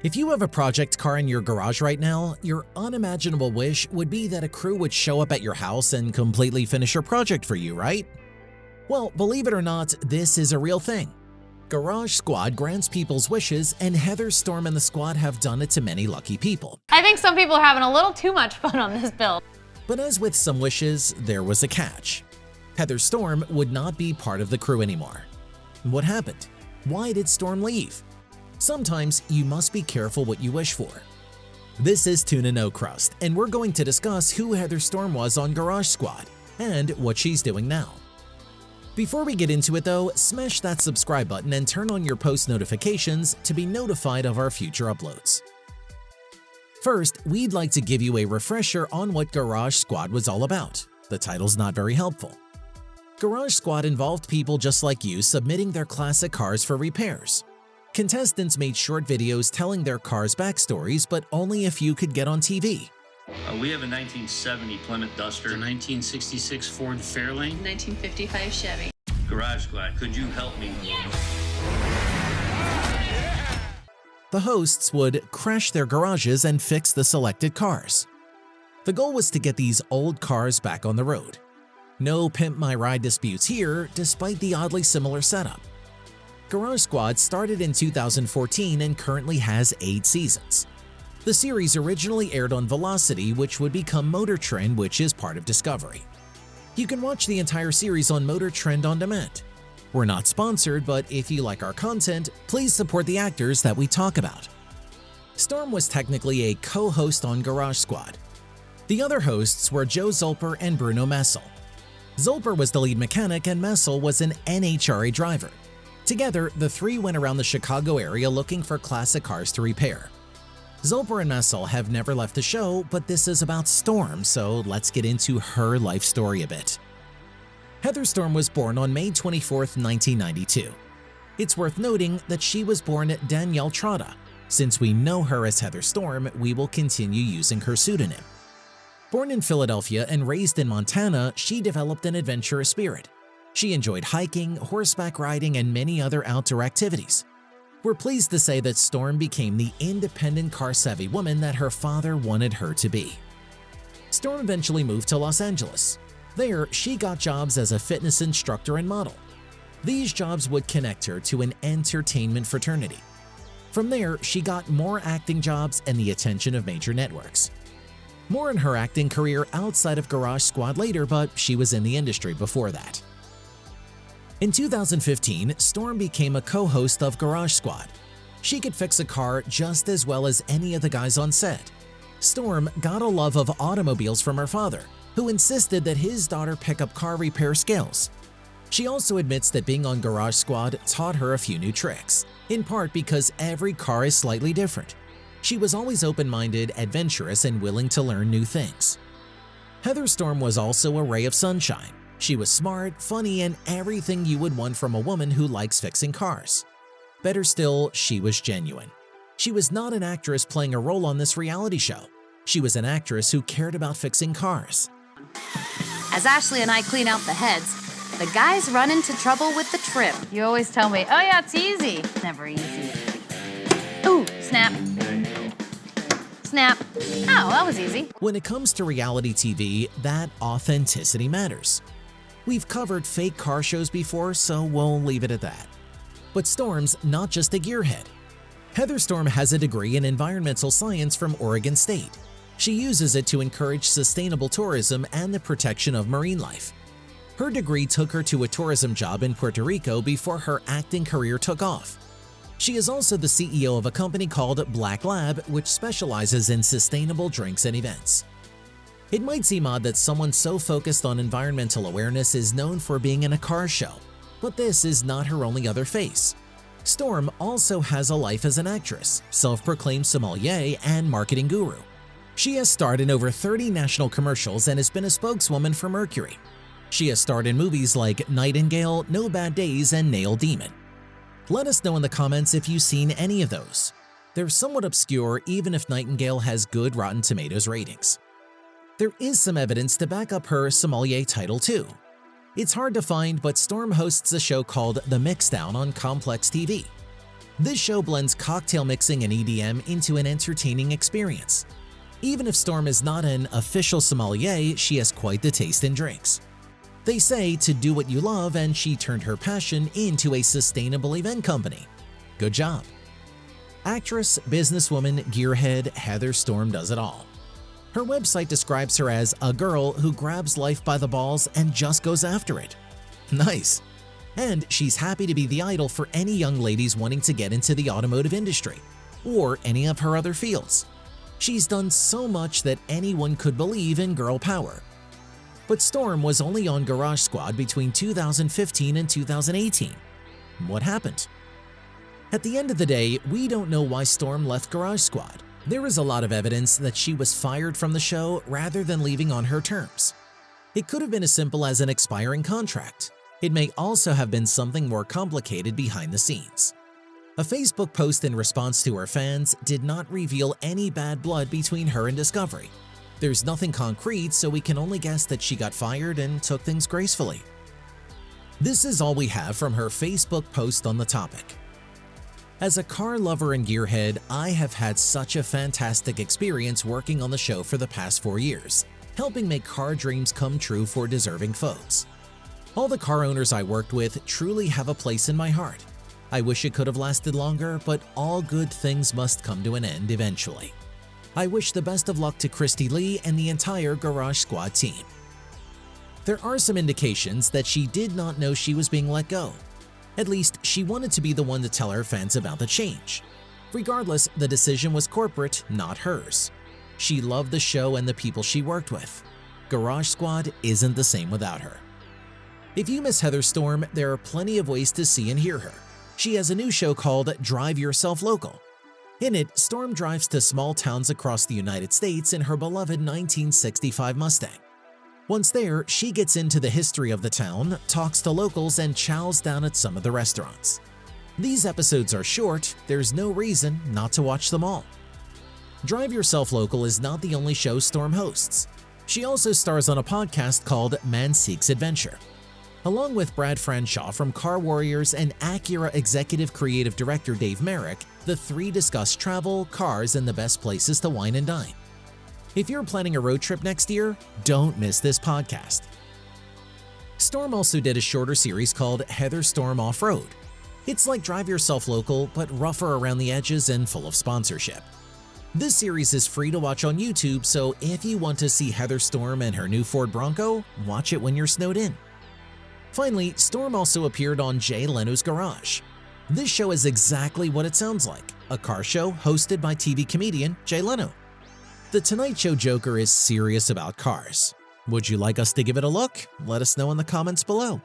If you have a project car in your garage right now, your unimaginable wish would be that a crew would show up at your house and completely finish your project for you, right? Well, believe it or not, this is a real thing. Garage Squad grants people's wishes, and Heather Storm and the squad have done it to many lucky people. I think some people are having a little too much fun on this build. But as with some wishes, there was a catch. Heather Storm would not be part of the crew anymore. What happened? Why did Storm leave? Sometimes you must be careful what you wish for. This is TUNANOCRUST, and we're going to discuss who Heather Storm was on Garage Squad and what she's doing now. Before we get into it though, smash that subscribe button and turn on your post notifications to be notified of our future uploads. First, we'd like to give you a refresher on what Garage Squad was all about. The title's not very helpful. Garage Squad involved people just like you submitting their classic cars for repairs. Contestants made short videos telling their cars' backstories, but only a few could get on TV. We have a 1970 Plymouth Duster, a 1966 Ford Fairlane, 1955 Chevy. Garage Squad, could you help me? The hosts would crash their garages and fix the selected cars. The goal was to get these old cars back on the road. No pimp my ride disputes here, despite the oddly similar setup. Garage Squad started in 2014 and currently has 8 seasons. The series originally aired on Velocity, which would become Motortrend, which is part of Discovery. You can watch the entire series on Motortrend on demand. We're not sponsored, but if you like our content, please support the actors that we talk about. Storm was technically a co-host on Garage Squad. The other hosts were Joe Zolper and Bruno Messel. Zolper was the lead mechanic and Messel was an NHRA driver. Together, the three went around the Chicago area looking for classic cars to repair. Zolper and Messel have never left the show, but this is about Storm, so let's get into her life story a bit. Heather Storm was born on May 24, 1992. It's worth noting that she was born Danielle Trotta. Since we know her as Heather Storm, we will continue using her pseudonym. Born in Philadelphia and raised in Montana, she developed an adventurous spirit. She enjoyed hiking, horseback riding, and many other outdoor activities. We're pleased to say that Storm became the independent, car-savvy woman that her father wanted her to be. Storm eventually moved to Los Angeles. There, she got jobs as a fitness instructor and model. These jobs would connect her to an entertainment fraternity. From there, she got more acting jobs and the attention of major networks. More on her acting career outside of Garage Squad later, but she was in the industry before that. In 2015, Storm became a co-host of Garage Squad. She could fix a car just as well as any of the guys on set. Storm got a love of automobiles from her father, who insisted that his daughter pick up car repair skills. She also admits that being on Garage Squad taught her a few new tricks, in part because every car is slightly different. She was always open-minded, adventurous, and willing to learn new things. Heather Storm was also a ray of sunshine. She was smart, funny, and everything you would want from a woman who likes fixing cars. Better still, she was genuine. She was not an actress playing a role on this reality show. She was an actress who cared about fixing cars. As Ashley and I clean out the heads, the guys run into trouble with the trim. You always tell me, oh yeah, it's easy. It's never easy. Ooh, snap. Snap. Oh, that was easy. When it comes to reality TV, that authenticity matters. We've covered fake car shows before, so we'll leave it at that. But Storm's not just a gearhead. Heather Storm has a degree in environmental science from Oregon State. She uses it to encourage sustainable tourism and the protection of marine life. Her degree took her to a tourism job in Puerto Rico before her acting career took off. She is also the CEO of a company called Black Lab, which specializes in sustainable drinks and events. It might seem odd that someone so focused on environmental awareness is known for being in a car show, but this is not her only other face. Storm also has a life as an actress, self-proclaimed sommelier, and marketing guru. She has starred in over 30 national commercials and has been a spokeswoman for Mercury. She has starred in movies like Nightingale, No Bad Days, and Nail Demon. Let us know in the comments if you've seen any of those. They're somewhat obscure even if Nightingale has good Rotten Tomatoes ratings. There is some evidence to back up her sommelier title too. It's hard to find, but Storm hosts a show called The Mixdown on Complex TV. This show blends cocktail mixing and EDM into an entertaining experience. Even if Storm is not an official sommelier, she has quite the taste in drinks. They say to do what you love, and she turned her passion into a sustainable event company. Good job. Actress, businesswoman, gearhead Heather Storm does it all. Her website describes her as a girl who grabs life by the balls and just goes after it. Nice. And she's happy to be the idol for any young ladies wanting to get into the automotive industry, or any of her other fields. She's done so much that anyone could believe in girl power. But Storm was only on Garage Squad between 2015 and 2018. What happened? At the end of the day, we don't know why Storm left Garage Squad. There is a lot of evidence that she was fired from the show rather than leaving on her terms. It could have been as simple as an expiring contract. It may also have been something more complicated behind the scenes. A Facebook post in response to her fans did not reveal any bad blood between her and Discovery. There's nothing concrete, so we can only guess that she got fired and took things gracefully. This is all we have from her Facebook post on the topic. As a car lover and gearhead, I have had such a fantastic experience working on the show for the past 4 years, helping make car dreams come true for deserving folks. All the car owners I worked with truly have a place in my heart. I wish it could have lasted longer, but all good things must come to an end eventually. I wish the best of luck to Christy Lee and the entire Garage Squad team. There are some indications that she did not know she was being let go. At least, she wanted to be the one to tell her fans about the change. Regardless, the decision was corporate, not hers. She loved the show and the people she worked with. Garage Squad isn't the same without her. If you miss Heather Storm, there are plenty of ways to see and hear her. She has a new show called Drive Yourself Local. In it, Storm drives to small towns across the United States in her beloved 1965 Mustang. Once there, she gets into the history of the town, talks to locals, and chows down at some of the restaurants. These episodes are short, there's no reason not to watch them all. Drive Yourself Local is not the only show Storm hosts. She also stars on a podcast called Man Seeks Adventure. Along with Brad Franshaw from Car Warriors and Acura Executive Creative Director Dave Merrick, the three discuss travel, cars, and the best places to wine and dine. If you're planning a road trip next year, don't miss this podcast. Storm also did a shorter series called Heather Storm Off-Road. It's like Drive Yourself Local, but rougher around the edges and full of sponsorship. This series is free to watch on YouTube, so if you want to see Heather Storm and her new Ford Bronco, watch it when you're snowed in. Finally, Storm also appeared on Jay Leno's Garage. This show is exactly what it sounds like, a car show hosted by TV comedian Jay Leno. The Tonight Show Joker is serious about cars. Would you like us to give it a look? Let us know in the comments below.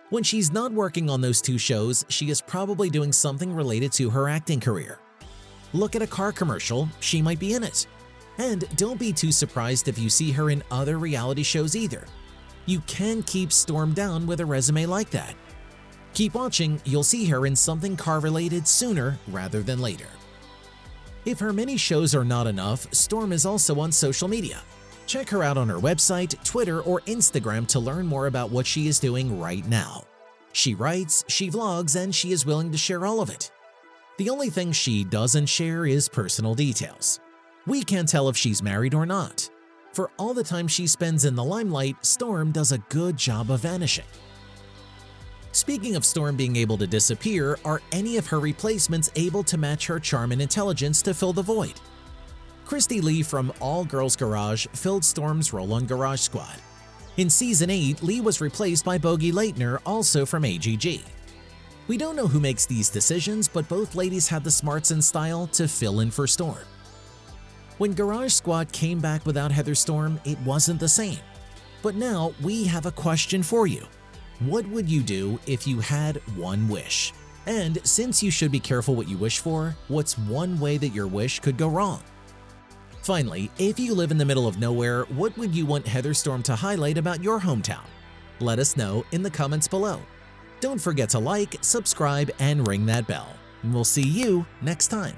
When she's not working on those two shows, she is probably doing something related to her acting career. Look at a car commercial, she might be in it. And don't be too surprised if you see her in other reality shows either. You can keep Storm down with a resume like that. Keep watching, you'll see her in something car-related sooner rather than later. If her many shows are not enough, Storm is also on social media. Check her out on her website, Twitter, or Instagram to learn more about what she is doing right now. She writes, she vlogs, and she is willing to share all of it. The only thing she doesn't share is personal details. We can't tell if she's married or not. For all the time she spends in the limelight, Storm does a good job of vanishing. Speaking of Storm being able to disappear, are any of her replacements able to match her charm and intelligence to fill the void? Christy Lee from All Girls Garage filled Storm's role on Garage Squad. In Season 8, Lee was replaced by Bogey Leitner, also from AGG. We don't know who makes these decisions, but both ladies had the smarts and style to fill in for Storm. When Garage Squad came back without Heather Storm, it wasn't the same. But now we have a question for you. What would you do if you had one wish? And since you should be careful what you wish for, what's one way that your wish could go wrong? Finally, if you live in the middle of nowhere, what would you want Heather Storm to highlight about your hometown? Let us know in the comments below. Don't forget to like, subscribe, and ring that bell. We'll see you next time.